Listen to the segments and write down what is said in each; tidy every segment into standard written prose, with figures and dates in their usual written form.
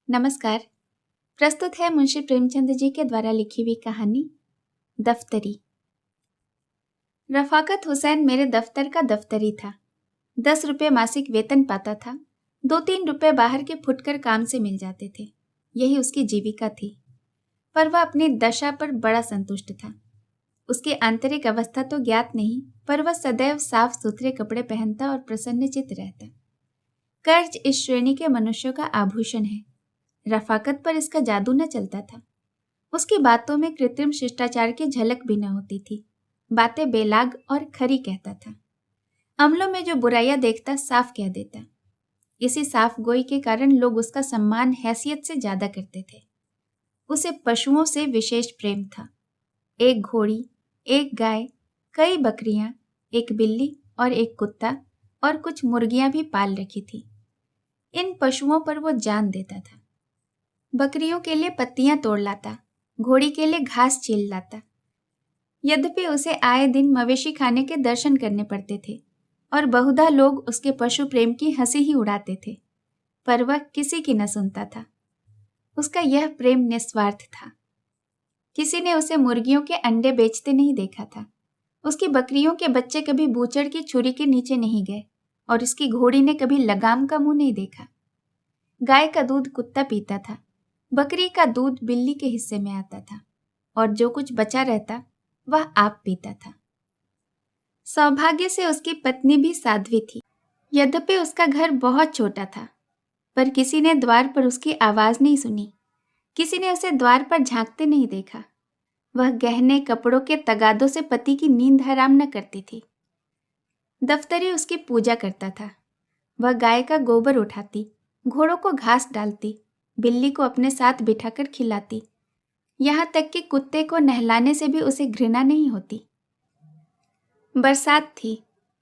नमस्कार। प्रस्तुत है मुंशी प्रेमचंद जी के द्वारा लिखी हुई कहानी दफ्तरी। रफाकत हुसैन मेरे दफ्तर का दफ्तरी था। 10 रुपये मासिक वेतन पाता था। 2-3 रुपये बाहर के फुटकर काम से मिल जाते थे। यही उसकी जीविका थी। पर वह अपनी दशा पर बड़ा संतुष्ट था। उसकी आंतरिक अवस्था तो ज्ञात नहीं, पर वह सदैव साफ सुथरे कपड़े पहनता और प्रसन्नचित्त रहता। कर्ज इस श्रेणी के मनुष्यों का आभूषण है। रफाकत पर इसका जादू न चलता था। उसकी बातों में कृत्रिम शिष्टाचार की झलक भी न होती थी। बातें बेलाग और खरी कहता था। अमलों में जो बुराइयां देखता साफ कह देता। इसी साफ गोई के कारण लोग उसका सम्मान हैसियत से ज्यादा करते थे। उसे पशुओं से विशेष प्रेम था। एक घोड़ी, एक गाय, कई बकरियां, एक बिल्ली और एक कुत्ता और कुछ मुर्गियां भी पाल रखी थी। इन पशुओं पर वो जान देता था। बकरियों के लिए पत्तियां तोड़ लाता, घोड़ी के लिए घास छील लाता। यद्यपि उसे आए दिन मवेशी खाने के दर्शन करने पड़ते थे और बहुधा लोग उसके पशु प्रेम की हंसी ही उड़ाते थे, पर वह किसी की न सुनता था। उसका यह प्रेम निस्वार्थ था। किसी ने उसे मुर्गियों के अंडे बेचते नहीं देखा था। उसकी बकरियों के बच्चे कभी बूचड़ की छुरी के नीचे नहीं गए और उसकी घोड़ी ने कभी लगाम का मुंह नहीं देखा। गाय का दूध कुत्ता पीता था, बकरी का दूध बिल्ली के हिस्से में आता था और जो कुछ बचा रहता वह आप पीता था। सौभाग्य से उसकी पत्नी भी साध्वी थी। यद्यपि उसका घर बहुत छोटा था, पर किसी ने द्वार पर उसकी आवाज नहीं सुनी। किसी ने उसे द्वार पर झांकते नहीं देखा। वह गहने कपड़ों के तगादों से पति की नींद हराम न करती थी। दफ्तरी उसकी पूजा करता था। वह गाय का गोबर उठाती, घोड़ों को घास डालती, बिल्ली को अपने साथ बिठाकर खिलाती। यहाँ तक कि कुत्ते को नहलाने से भी उसे घृणा नहीं होती। बरसात थी,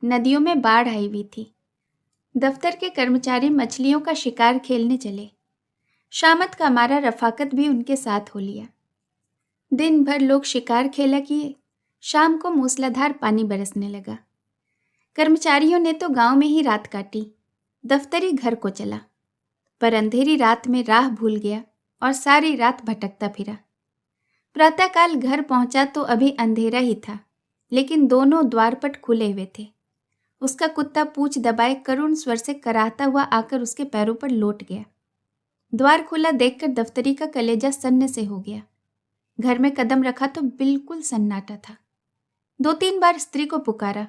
नदियों में बाढ़ आई हुई थी। दफ्तर के कर्मचारी मछलियों का शिकार खेलने चले। शामत का मारा रफाकत भी उनके साथ हो लिया। दिन भर लोग शिकार खेला किए। शाम को मूसलाधार पानी बरसने लगा। कर्मचारियों ने तो गांव में ही रात काटी। दफ्तरी घर को चला, पर अंधेरी रात में राह भूल गया और सारी रात भटकता फिरा। प्रातःकाल घर पहुंचा तो अभी अंधेरा ही था, लेकिन दोनों द्वारपट खुले हुए थे। उसका कुत्ता पूंछ दबाए करुण स्वर से कराहता हुआ आकर उसके पैरों पर लौट गया। द्वार खुला देखकर दफ्तरी का कलेजा सन्न से हो गया। घर में कदम रखा तो बिल्कुल सन्नाटा था। 2-3 बार स्त्री को पुकारा,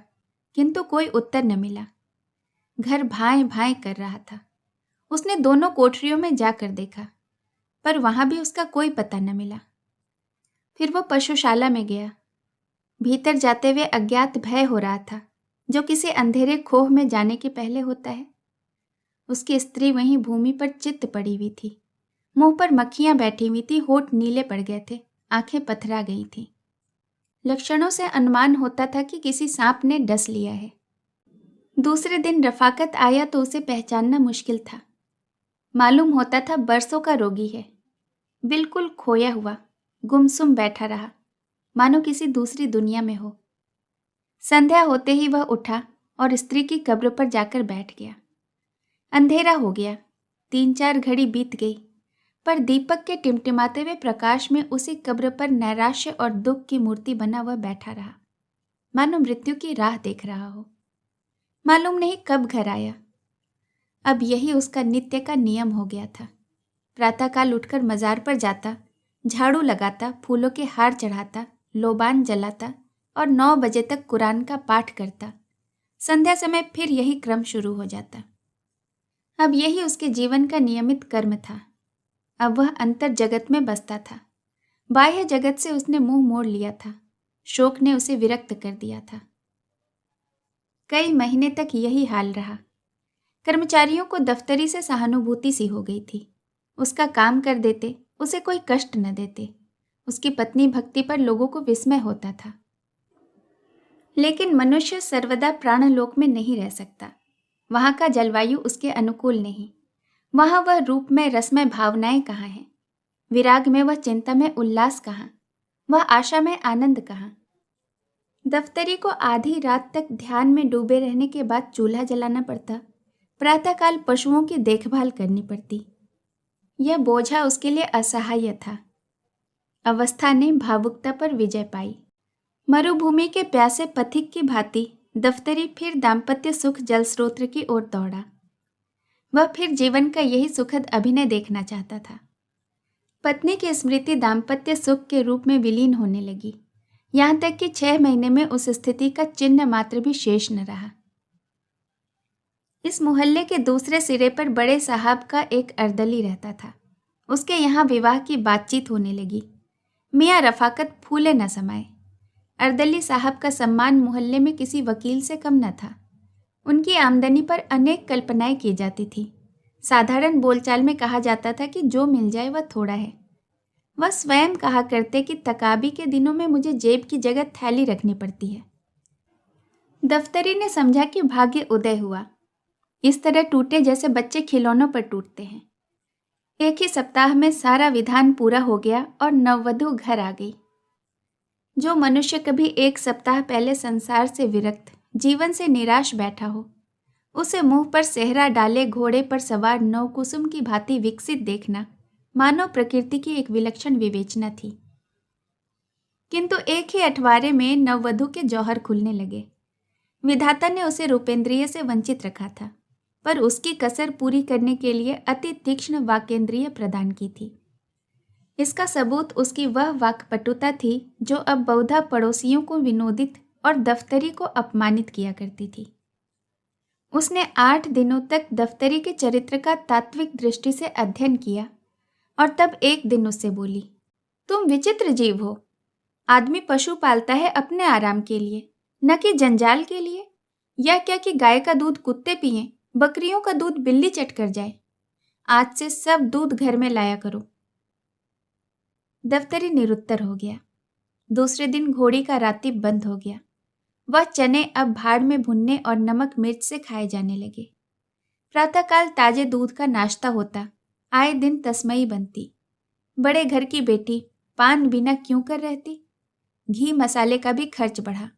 किंतु कोई उत्तर न मिला। घर भाएं भाएं कर रहा था। उसने दोनों कोठरियों में जाकर देखा, पर वहां भी उसका कोई पता न मिला। फिर वो पशुशाला में गया। भीतर जाते हुए अज्ञात भय हो रहा था, जो किसी अंधेरे खोह में जाने के पहले होता है। उसकी स्त्री वहीं भूमि पर चित्त पड़ी हुई थी। मुंह पर मक्खियां बैठी हुई थी, होठ नीले पड़ गए थे, आंखें पथरा गई थी। लक्षणों से अनुमान होता था कि किसी सांप ने डस लिया है। दूसरे दिन रफाकत आया तो उसे पहचानना मुश्किल था। मालूम होता था बरसों का रोगी है। बिल्कुल खोया हुआ, गुमसुम बैठा रहा, मानो किसी दूसरी दुनिया में हो। संध्या होते ही वह उठा और स्त्री की कब्र पर जाकर बैठ गया। अंधेरा हो गया। 3-4 घड़ी बीत गई, पर दीपक के टिमटिमाते हुए प्रकाश में उसी कब्र पर नैराश्य और दुख की मूर्ति बना वह बैठा रहा, मानो मृत्यु की राह देख रहा हो। मालूम नहीं कब घर आया। अब यही उसका नित्य का नियम हो गया था। प्रातःकाल उठकर मजार पर जाता, झाड़ू लगाता, फूलों के हार चढ़ाता, लोबान जलाता और 9 बजे तक कुरान का पाठ करता। संध्या समय फिर यही क्रम शुरू हो जाता। अब यही उसके जीवन का नियमित कर्म था। अब वह अंतर जगत में बसता था। बाह्य जगत से उसने मुंह मोड़ लिया था। शोक ने उसे विरक्त कर दिया था। कई महीने तक यही हाल रहा। कर्मचारियों को दफ्तरी से सहानुभूति सी हो गई थी। उसका काम कर देते, उसे कोई कष्ट न देते। उसकी पत्नी भक्ति पर लोगों को विस्मय होता था। लेकिन मनुष्य सर्वदा प्राणलोक में नहीं रह सकता। वहां का जलवायु उसके अनुकूल नहीं। वहां वह रूप में रसमय भावनाएं कहाँ हैं? विराग में वह चिंता में उल्लास कहाँ? वह आशा में आनंद कहाँ? दफ्तरी को आधी रात तक ध्यान में डूबे रहने के बाद चूल्हा जलाना पड़ता। प्रातःकाल पशुओं की देखभाल करनी पड़ती। यह बोझा उसके लिए असहाय था। अवस्था ने भावुकता पर विजय पाई। मरुभूमि के प्यासे पथिक की भांति दफ्तरी फिर दाम्पत्य सुख जल स्रोत की ओर दौड़ा। वह फिर जीवन का यही सुखद अभिनय देखना चाहता था। पत्नी की स्मृति दाम्पत्य सुख के रूप में विलीन होने लगी, यहाँ तक कि 6 महीने में उस स्थिति का चिन्ह मात्र भी शेष न रहा। इस मोहल्ले के दूसरे सिरे पर बड़े साहब का एक अर्दली रहता था। उसके यहाँ विवाह की बातचीत होने लगी। मियाँ रफाकत फूले न समाये। अर्दली साहब का सम्मान मोहल्ले में किसी वकील से कम न था। उनकी आमदनी पर अनेक कल्पनाएं की जाती थी। साधारण बोलचाल में कहा जाता था कि जो मिल जाए वह थोड़ा है। वह स्वयं कहा करते कि तकाबी के दिनों में मुझे जेब की जगह थैली रखनी पड़ती है। दफ्तरी ने समझा कि भाग्य उदय हुआ। इस तरह टूटे जैसे बच्चे खिलौनों पर टूटते हैं। एक ही सप्ताह में सारा विधान पूरा हो गया और नववधु घर आ गई। जो मनुष्य कभी एक सप्ताह पहले संसार से विरक्त, जीवन से निराश बैठा हो, उसे मुंह पर सेहरा डाले घोड़े पर सवार नवकुसुम की भांति विकसित देखना मानव प्रकृति की एक विलक्षण विवेचना थी। किंतु एक ही अठवारे में नववधु के जौहर खुलने लगे। विधाता ने उसे रूपेंद्रिय से वंचित रखा था, पर उसकी कसर पूरी करने के लिए अति तीक्ष्ण वाकेंद्रिय प्रदान की थी। इसका सबूत उसकी वह वाक्पटुता थी जो अब बहुधा पड़ोसियों को विनोदित और दफ्तरी को अपमानित किया करती थी। उसने 8 दिनों तक दफ्तरी के चरित्र का तात्विक दृष्टि से अध्ययन किया और तब एक दिन उससे बोली, तुम विचित्र जीव हो। आदमी पशु पालता है अपने आराम के लिए, न कि जंजाल के लिए। या क्या कि गाय का दूध कुत्ते पिएं, बकरियों का दूध बिल्ली चट कर जाए। आज से सब दूध घर में लाया करो। दफ्तरी निरुत्तर हो गया। दूसरे दिन घोड़ी का रातिब बंद हो गया। वह चने अब भाड़ में भुनने और नमक मिर्च से खाए जाने लगे। प्रातःकाल ताजे दूध का नाश्ता होता, आए दिन तस्मई बनती। बड़े घर की बेटी पान बिना क्यों कर रहती। घी मसाले का भी खर्च बढ़ा।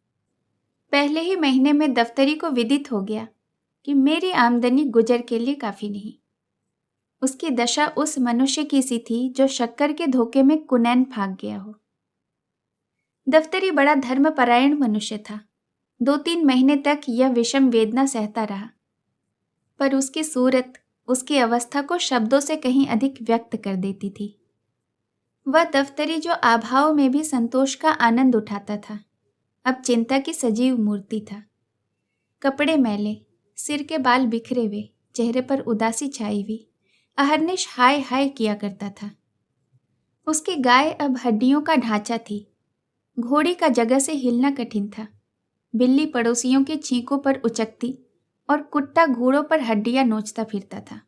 पहले ही महीने में दफ्तरी को विदित हो गया कि मेरी आमदनी गुजर के लिए काफी नहीं। उसकी दशा उस मनुष्य की सी थी जो शक्कर के धोखे में कुनैन भाग गया हो। दफ्तरी बड़ा धर्मपरायण मनुष्य था। 2-3 महीने तक यह विषम वेदना सहता रहा, पर उसकी सूरत उसकी अवस्था को शब्दों से कहीं अधिक व्यक्त कर देती थी। वह दफ्तरी जो अभाव में भी संतोष का आनंद उठाता था, अब चिंता की सजीव मूर्ति था। कपड़े मैले, सिर के बाल बिखरे हुए, चेहरे पर उदासी छाई हुई, अहर्निश हाय हाय किया करता था। उसकी गाय अब हड्डियों का ढांचा थी। घोड़ी का जगह से हिलना कठिन था। बिल्ली पड़ोसियों के छींकों पर उचकती और कुत्ता घोड़ों पर हड्डियां नोचता फिरता था।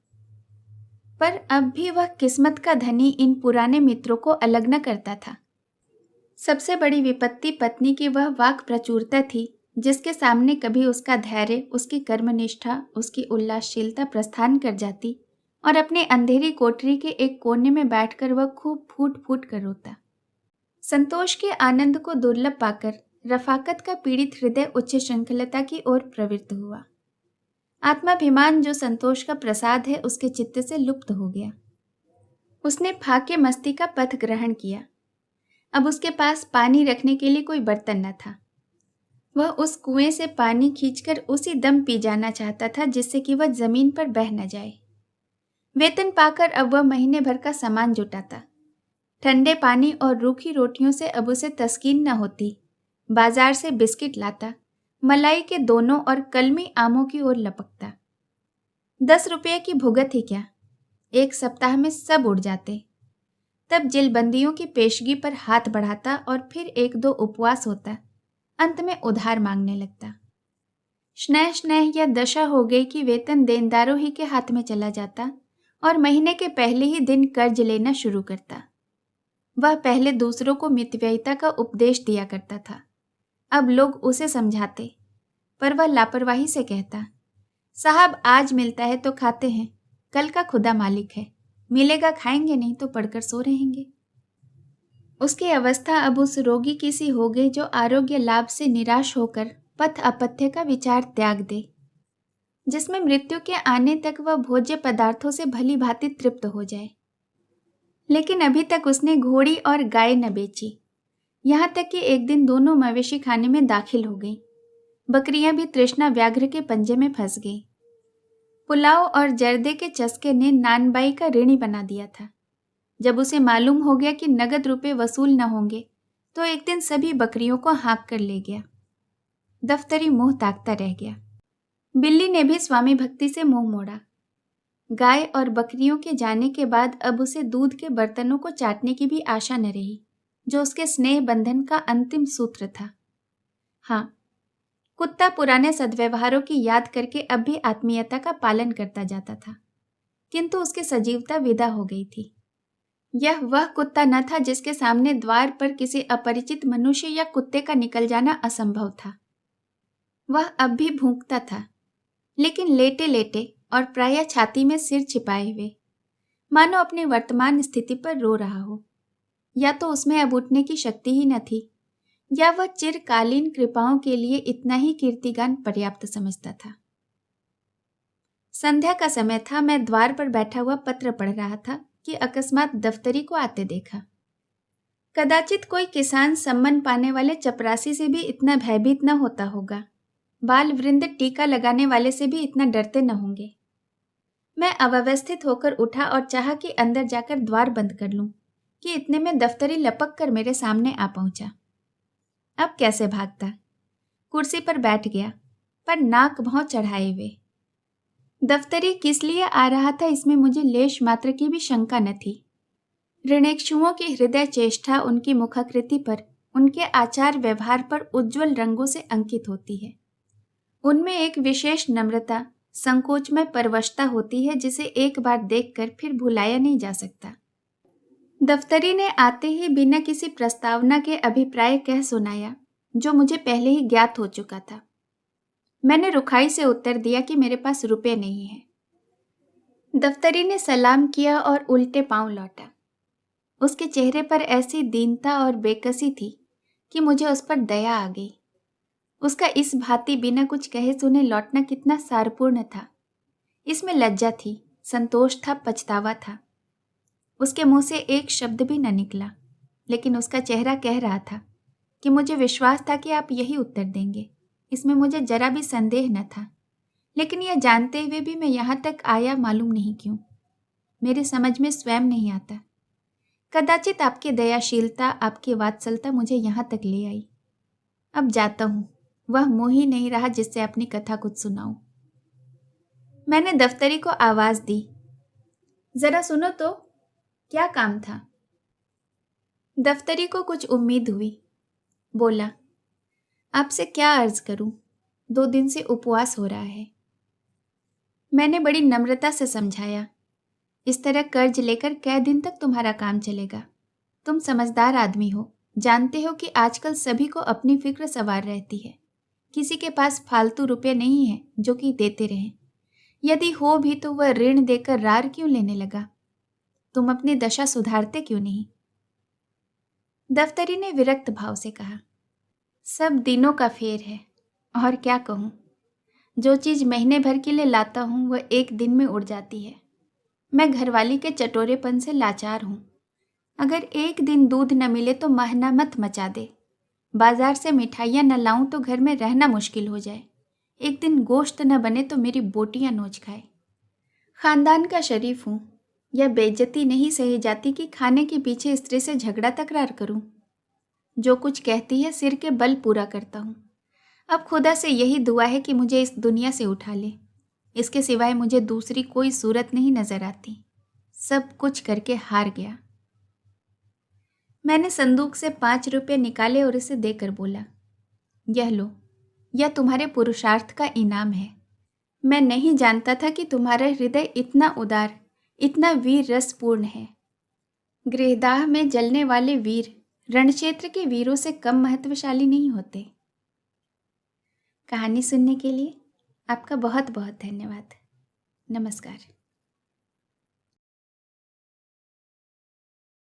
पर अब भी वह किस्मत का धनी इन पुराने मित्रों को अलग न करता था। सबसे बड़ी विपत्ति पत्नी की वह वाक प्रचुरता थी, जिसके सामने कभी उसका धैर्य, उसकी कर्मनिष्ठा, उसकी उल्लासशीलता प्रस्थान कर जाती और अपने अंधेरी कोठरी के एक कोने में बैठकर वह खूब फूट फूट कर रोता। संतोष के आनंद को दुर्लभ पाकर रफाकत का पीड़ित हृदय उच्च श्रृंखलता की ओर प्रवृत्त हुआ। आत्माभिमान जो संतोष का प्रसाद है, उसके चित्त से लुप्त हो गया। उसने फाके मस्ती का पथ ग्रहण किया। अब उसके पास पानी रखने के लिए कोई बर्तन न था। वह उस कुएं से पानी खींचकर उसी दम पी जाना चाहता था, जिससे कि वह जमीन पर बह न जाए। वेतन पाकर अब वह महीने भर का सामान जुटाता। ठंडे पानी और रूखी रोटियों से अब उसे तस्कीन न होती। बाजार से बिस्किट लाता, मलाई के दोनों और कलमी आमों की ओर लपकता। 10 रुपये की भुगत ही क्या, एक सप्ताह में सब उड़ जाते। तब जिलबंदियों की पेशगी पर हाथ बढ़ाता और फिर 1-2 उपवास होता। अंत में उधार मांगने लगता। स्नेह स्नेह यह दशा हो गई कि वेतन देनदारों ही के हाथ में चला जाता और महीने के पहले ही दिन कर्ज लेना शुरू करता। वह पहले दूसरों को मितव्ययिता का उपदेश दिया करता था। अब लोग उसे समझाते, पर वह लापरवाही से कहता, साहब आज मिलता है तो खाते हैं, कल का खुदा मालिक है, मिलेगा खाएंगे, नहीं तो पढ़कर सो रहेंगे। उसकी अवस्था अब उस रोगी की सी हो गई जो आरोग्य लाभ से निराश होकर पथ अपथ्य का विचार त्याग दे, जिसमें मृत्यु के आने तक वह भोज्य पदार्थों से भली भांति तृप्त हो जाए, लेकिन अभी तक उसने घोड़ी और गाय न बेची। यहाँ तक कि एक दिन दोनों मवेशी खाने में दाखिल हो गई। बकरियां भी तृष्णा व्याघ्र के पंजे में फंस गई। पुलाव और जर्दे के चस्के ने नानबाई का ऋणी बना दिया था। जब उसे मालूम हो गया कि नगद रुपए वसूल न होंगे तो एक दिन सभी बकरियों को हाँक कर ले गया। दफ्तरी मुंह ताकता रह गया। बिल्ली ने भी स्वामी भक्ति से मुंह मोड़ा। गाय और बकरियों के जाने के बाद अब उसे दूध के बर्तनों को चाटने की भी आशा न रही, जो उसके स्नेह बंधन का अंतिम सूत्र था। हाँ, कुत्ता पुराने सद्व्यवहारों की याद करके अब भी आत्मीयता का पालन करता जाता था, किंतु उसकी सजीवता विदा हो गई थी। यह वह कुत्ता न था जिसके सामने द्वार पर किसी अपरिचित मनुष्य या कुत्ते का निकल जाना असंभव था। वह अब भी भूंकता था, लेकिन लेटे लेटे और प्रायः छाती में सिर छिपाए हुए, मानो अपनी वर्तमान स्थिति पर रो रहा हो। या तो उसमें अब उठने की शक्ति ही न थी, या वह चिरकालीन कृपाओं के लिए इतना ही कीर्तिगान पर्याप्त समझता था। संध्या का समय था। मैं द्वार पर बैठा हुआ पत्र पढ़ रहा था कि अकस्मात दफ्तरी को आते देखा। कदाचित कोई किसान सम्मान पाने वाले चपरासी से भी इतना भयभीत न होता होगा। बाल वृंद टीका लगाने वाले से भी इतना डरते न होंगे। मैं अव्यवस्थित होकर उठा और चाहा कि अंदर जाकर द्वार बंद कर लूं, कि इतने में दफ्तरी लपक कर मेरे सामने आ पहुंचा। अब कैसे भागता। कुर्सी पर बैठ गया, पर नाक भौं चढ़ाए हुए। दफ्तरी किस लिए आ रहा था इसमें मुझे लेश मात्र की भी शंका न थी। ऋणेक्षुओं की हृदय चेष्टा उनकी मुखाकृति पर, उनके आचार व्यवहार पर उज्ज्वल रंगों से अंकित होती है। उनमें एक विशेष नम्रता, संकोच में परवशता होती है जिसे एक बार देखकर फिर भुलाया नहीं जा सकता। दफ्तरी ने आते ही बिना किसी प्रस्तावना के अभिप्राय कह सुनाया, जो मुझे पहले ही ज्ञात हो चुका था। मैंने रुखाई से उत्तर दिया कि मेरे पास रुपए नहीं है। दफ्तरी ने सलाम किया और उल्टे पांव लौटा। उसके चेहरे पर ऐसी दीनता और बेकसी थी कि मुझे उस पर दया आ गई। उसका इस भांति बिना कुछ कहे सुने लौटना कितना सारपूर्ण था। इसमें लज्जा थी, संतोष था, पछतावा था। उसके मुंह से एक शब्द भी न निकला, लेकिन उसका चेहरा कह रहा था कि मुझे विश्वास था कि आप यही उत्तर देंगे। इसमें मुझे जरा भी संदेह न था, लेकिन यह जानते हुए भी मैं यहाँ तक आया मालूम नहीं क्यों। मेरे समझ में स्वयं नहीं आता। कदाचित आपकी दयाशीलता, आपकी वात्सलता मुझे यहाँ तक ले आई। अब जाता हूँ। वह मुंह ही नहीं रहा जिससे अपनी कथा कुछ सुनाऊं। मैंने दफ्तरी को आवाज दी, जरा सुनो तो, क्या काम था? दफ्तरी को कुछ उम्मीद हुई। बोला, आपसे क्या अर्ज करूं, 2 दिन से उपवास हो रहा है। मैंने बड़ी नम्रता से समझाया, इस तरह कर्ज लेकर कै दिन तक तुम्हारा काम चलेगा? तुम समझदार आदमी हो, जानते हो कि आजकल सभी को अपनी फिक्र सवार रहती है। किसी के पास फालतू रुपये नहीं है जो कि देते रहें। यदि हो भी तो वह ऋण देकर रार क्यों लेने लगा? तुम अपनी दशा सुधारते क्यों नहीं? दफ्तरी ने विरक्त भाव से कहा, सब दिनों का फेर है, और क्या कहूँ। जो चीज़ महीने भर के लिए लाता हूँ वह एक दिन में उड़ जाती है। मैं घरवाली के चटोरेपन से लाचार हूँ। अगर एक दिन दूध न मिले तो महना मत मचा दे। बाजार से मिठाइयाँ न लाऊं तो घर में रहना मुश्किल हो जाए। एक दिन गोश्त न बने तो मेरी बोटियाँ नोच खाए। खानदान का शरीफ हूँ, यह बेइज्जती नहीं सही जाती कि खाने के पीछे स्त्री से झगड़ा तकरार करूं। जो कुछ कहती है सिर के बल पूरा करता हूँ। अब खुदा से यही दुआ है कि मुझे इस दुनिया से उठा ले। इसके सिवाय मुझे दूसरी कोई सूरत नहीं नजर आती। सब कुछ करके हार गया। मैंने संदूक से 5 रुपये निकाले और इसे देकर बोला, यह लो, यह तुम्हारे पुरुषार्थ का इनाम है। मैं नहीं जानता था कि तुम्हारा हृदय इतना उदार, इतना वीर रसपूर्ण है। गृहदाह में जलने वाले वीर रणक्षेत्र के वीरों से कम महत्वशाली नहीं होते। कहानी सुनने के लिए आपका बहुत बहुत धन्यवाद। नमस्कार।